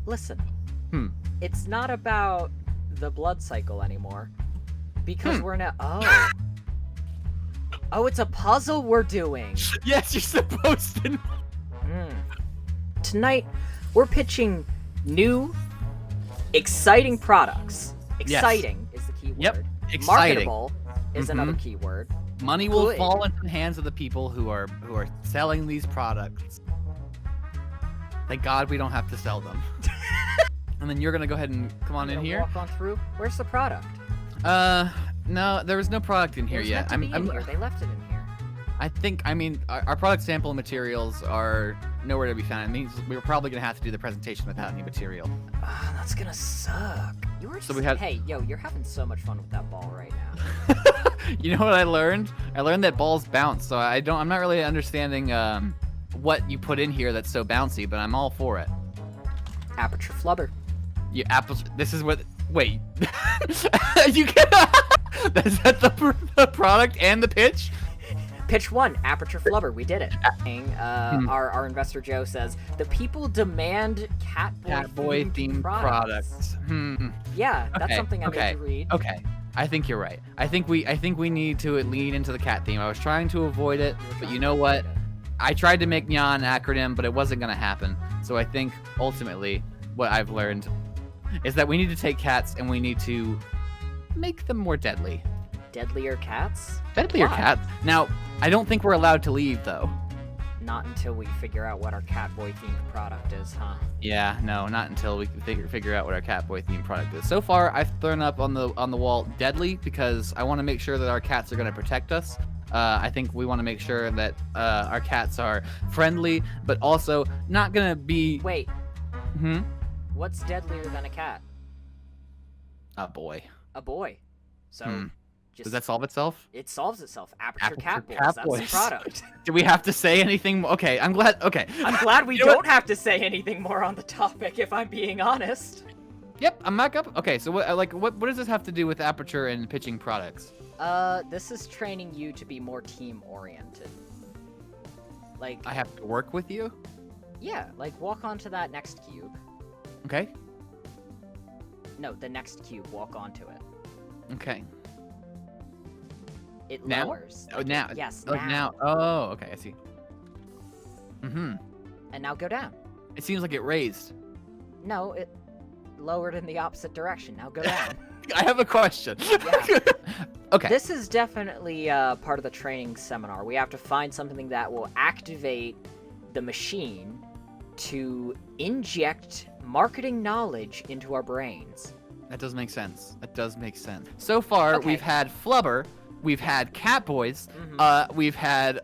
Listen. Hmm. It's not about the blood cycle anymore. Because we're now... Oh, it's a puzzle we're doing. Yes, you're supposed to. Tonight, we're pitching new, exciting products. Exciting is the key word. Yep, exciting. Marketable is another key word. Money will fall into the hands of the people who are selling these products. Thank God we don't have to sell them. And then you're gonna go ahead and come on in here. Walk on through. Where's the product? No, there was no product in here yet. I'm here. They left it in here. I mean, our product sample materials are nowhere to be found. It means we're probably gonna have to do the presentation without any material. That's gonna suck. Hey, yo, you're having so much fun with that ball right now. You know what I learned? I learned that balls bounce, so I'm not really understanding what you put in here that's so bouncy, but I'm all for it. Aperture flubber. This is what. Wait. You get. Is that the product and the pitch? Pitch 1, Aperture flubber. We did it. Our investor Joe says the people demand Catboy themed products. Yeah, that's something I need to read. Okay. I think you're right. I think we need to lean into the cat theme. I was trying to avoid it, but you know what? I tried to make Nyan an acronym, but it wasn't gonna happen. So I think ultimately what I've learned is that we need to take cats and we need to make them more deadly. Deadlier cats? Deadlier cats. Now, I don't think we're allowed to leave though. Not until we figure out what our Catboy themed product is, huh? Yeah, no, not until we figure out what our Catboy themed product is. So far, I've thrown up on the wall deadly because I want to make sure that our cats are going to protect us. I think we want to make sure that our cats are friendly, but also not going to be. Wait. What's deadlier than a cat? A boy. A boy. So. Does that solve itself? It solves itself. Aperture Catboys. That's the product. Do we have to say anything more? Okay, I'm glad. Okay. I'm glad we don't have to say anything more on the topic, if I'm being honest. Yep, I'm back up. Okay, so what does this have to do with Aperture and pitching products? This is training you to be more team-oriented. Like... I have to work with you? Yeah, like walk onto that next cube. Okay. No, the next cube. Walk onto it. Okay. It lowers. Oh, now. Yes, now. Oh, okay, I see. And now go down. It seems like it raised. No, it lowered in the opposite direction. Now go down. I have a question. Yeah. Okay. This is definitely part of the training seminar. We have to find something that will activate the machine to inject marketing knowledge into our brains. That does make sense. So far, we've had Flubber. We've had Catboys, we've had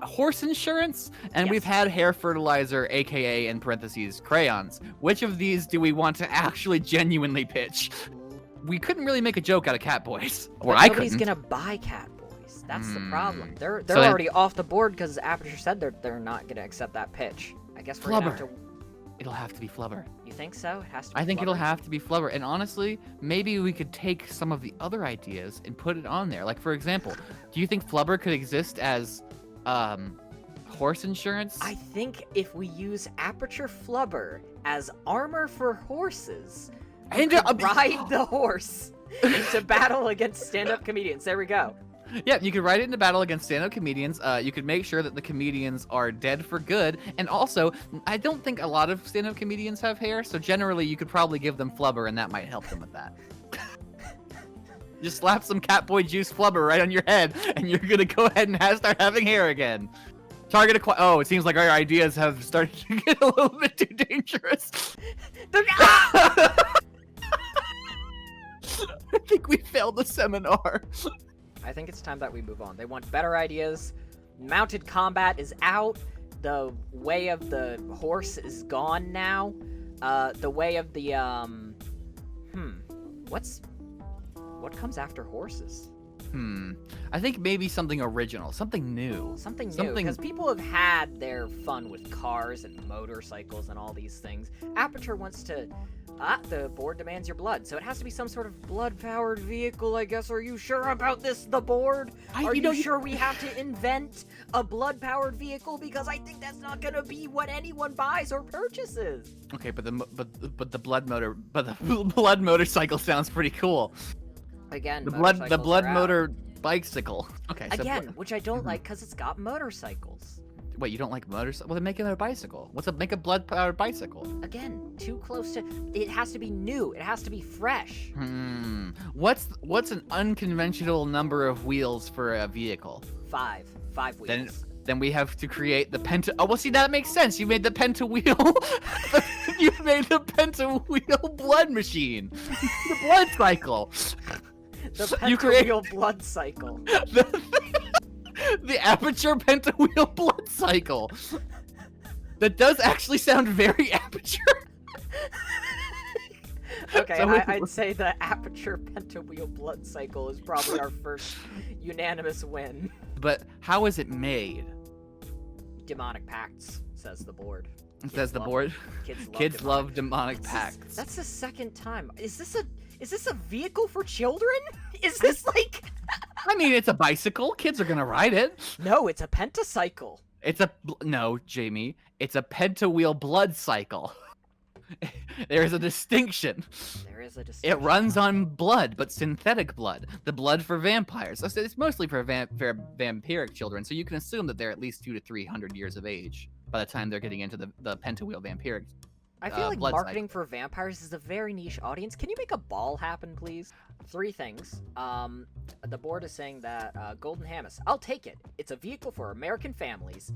horse insurance, and we've had hair fertilizer, aka in parentheses crayons. Which of these do we want to actually genuinely pitch? We couldn't really make a joke out of Catboys, or I couldn't. Nobody's gonna buy Catboys. That's the problem. They're already off the board because Aperture said they're not gonna accept that pitch. I guess we're gonna have to. It'll have to be Flubber. You think so? It has to be I think Flubber? It'll have to be Flubber. And honestly, maybe we could take some of the other ideas and put it on there. Like, for example, do you think Flubber could exist as horse insurance? I think if we use Aperture Flubber as armor for horses, and ride the horse into battle against stand-up comedians. There we go. Yeah, you could ride it into battle against stand-up comedians. You could make sure that the comedians are dead for good. And also, I don't think a lot of stand-up comedians have hair, so generally you could probably give them Flubber, and that might help them with that. Just slap some Catboy juice Flubber right on your head, and you're gonna go ahead and start having hair again. Target acquired. Oh, it seems like our ideas have started to get a little bit too dangerous. I think we failed the seminar. I think it's time that we move on. They want better ideas. Mounted combat is out. The way of the horse is gone now. The way of the, what comes after horses? I think maybe something original, something new. Something new, because people have had their fun with cars and motorcycles and all these things. Aperture wants to The board demands your blood, so it has to be some sort of blood-powered vehicle, I guess. Are you sure about this, the board? Are you sure we have to invent a blood-powered vehicle? Because I think that's not gonna be what anyone buys or purchases. Okay, but the blood motorcycle sounds pretty cool. Again, the blood motor bicycle. Okay. Again, which I don't like because it's got motorcycles. Wait, you don't like motorcycles? Well, then make it a bicycle. Make a blood-powered bicycle? Again, too close to. It has to be new. It has to be fresh. What's an unconventional number of wheels for a vehicle? 5 wheels. Then we have to create the penta. Oh, well, see, that makes sense. You made the penta wheel. You made the penta wheel blood machine. The blood cycle. The penta wheel blood cycle. The Aperture Pentawheel blood cycle. That does actually sound very Aperture. Okay, I'd say the Aperture Pentawheel blood cycle is probably our first unanimous win. But how is it made? Demonic pacts, says the board. Says the board. Kids love demonic pacts. That's the second time. Is this a vehicle for children? Is this like? I mean, it's a bicycle. Kids are gonna ride it. No, it's a pentacycle. No, Jamie. It's a pentawheel blood cycle. There is a distinction. There is a distinction. It runs on blood, but synthetic blood. The blood for vampires. So it's mostly for vampiric children, so you can assume that they're at least 200 to 300 years of age by the time they're getting into the pentawheel vampiric. I feel like marketing for vampires is a very niche audience. Can you make a ball happen, please? 3 things. The board is saying that Golden Hammus, I'll take it. It's a vehicle for American families.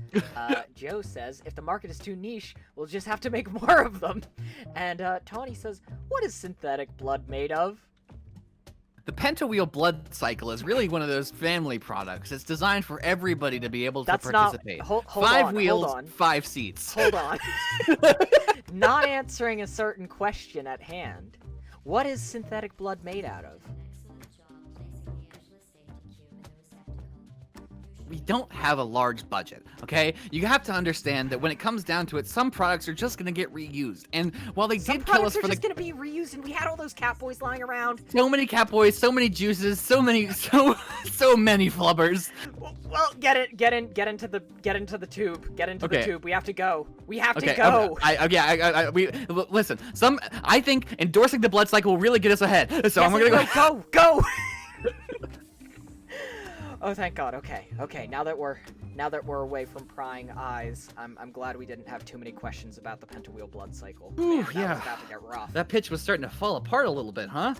Joe says, if the market is too niche, we'll just have to make more of them. And Tawny says, what is synthetic blood made of? The pentawheel blood cycle is really one of those family products. It's designed for everybody to be able to participate. Hold 5 on, wheels, hold on. 5 seats. Hold on. Not answering a certain question at hand. What is synthetic blood made out of? We don't have a large budget, okay? You have to understand that when it comes down to it, some products are just gonna get reused. And while they did kill us for just gonna be reused, and we had all those Catboys lying around. So many Catboys, so many juices, so many flubbers. Well, get into the tube. Get into the tube. We have to go. We have to go. Listen. I think endorsing the blood cycle will really get us ahead. So yes, I'm gonna go. Oh, thank God. Okay. Now that we're away from prying eyes, I'm glad we didn't have too many questions about the pentawheel blood cycle. Ooh, Man, that was about to get rough. That pitch was starting to fall apart a little bit, huh?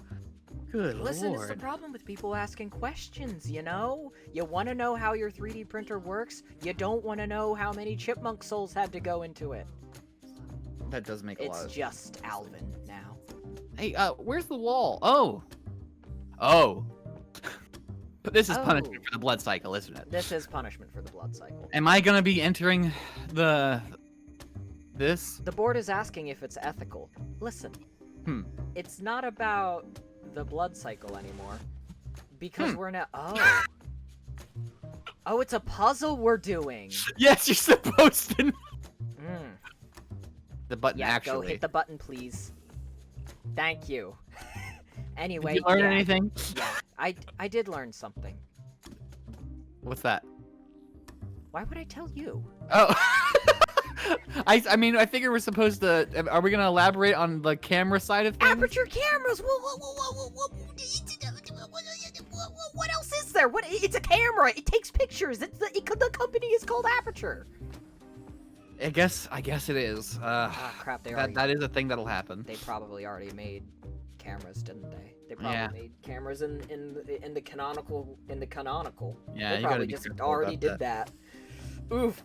Good Listen, Lord. It's the problem with people asking questions, you know? You want to know how your 3D printer works, you don't want to know how many chipmunk souls had to go into it. That does make a lot of sense. It's just Alvin now. Hey, where's the wall? Oh. But this is punishment for the blood cycle, isn't it? This is punishment for the blood cycle. Am I gonna be entering this? The board is asking if it's ethical. Listen. It's not about the blood cycle anymore. Because we're now... Oh, it's a puzzle we're doing. Yes, you're supposed to. The button actually. Go hit the button, please. Thank you. Anyway, did you learn anything? Yeah, I did learn something. What's that? Why would I tell you? Oh. I mean, I figure we're supposed to. Are we gonna elaborate on the camera side of things? Aperture cameras. What else is there? It's a camera. It takes pictures. The company is called Aperture. I guess it is. Crap! That is a thing that'll happen. They probably already made cameras, didn't they? They probably made cameras in the canonical. Yeah, they probably just already did that. Oof.